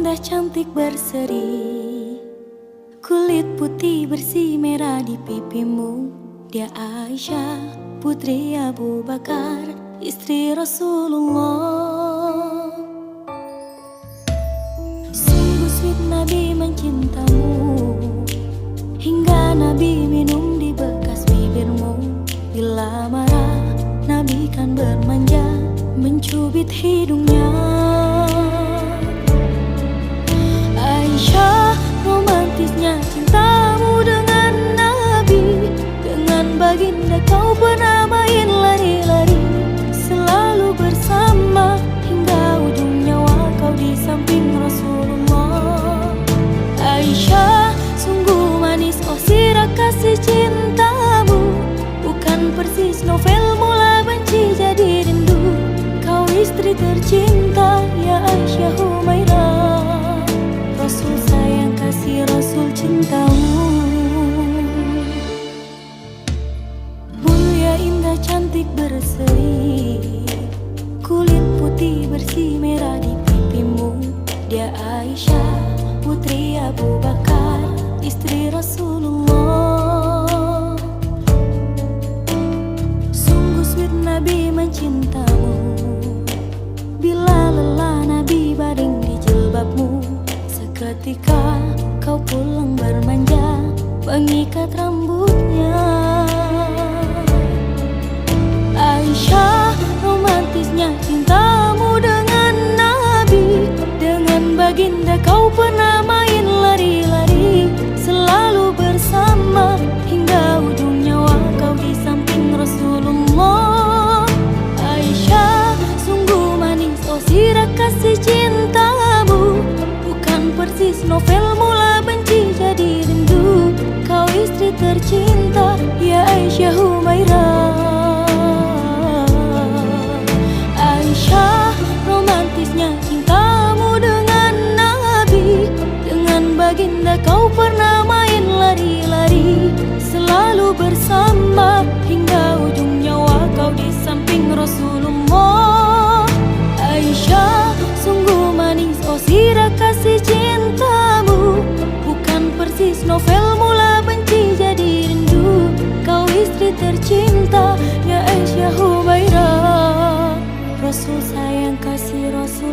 indah cantik berseri, kulit putih bersih merah di pipimu. Dia Aisyah, putri Abu Bakar, istri Rasulullah. Sungguh sweet Nabi mencintamu, hingga Nabi minum di bekas bibirmu. Bila marah, Nabi kan bermanja, mencubit hidungnya. Aisyah, romantisnya cintamu dengan Nabi. Dengan baginda kau pernah main lari-lari, selalu bersama hingga ujung nyawa kau di samping Rasulullah. Aisyah, sungguh manis oh sirah kasih cintamu, bukan persis novel mula benci jadi rindu. Kau istri tercinta ya Aisyah Humairah, Rasul sayang kasih Rasul cintamu. Mulia indah cantik berseri, kulit putih bersih merah di pipimu. Dia Aisyah, putri Abu Bakar, istri Rasulullah. Sungguh sweet Nabi mencintamu, bila lelah Nabi baring di jilbabmu. Seketika kau pulang bermanja, mengikat rambutnya. Aisyah, romantisnya cintamu dengan Nabi. Dengan baginda kau pernah main lari-lari, selalu bersama hingga ujung nyawa kau di samping Rasulullah. Aisyah, sungguh manis oh sirah kasih cintamu, bukan persis novel mula benci jadi rindu. Kau istri tercinta ya Aisyah Humairah. Aisyah, romantisnya cintamu dengan Nabi. Dengan baginda kau pernah main lari-lari, selalu bersama hingga ujung nyawa kau di samping Rasulullah. Aisyah, sungguh manis oh sirah kasih cintamu, bukan persis novel mula benci jadi rindu. Kau istri tercinta ya Aisyah Humairah, Rasul sayang kasih Rasul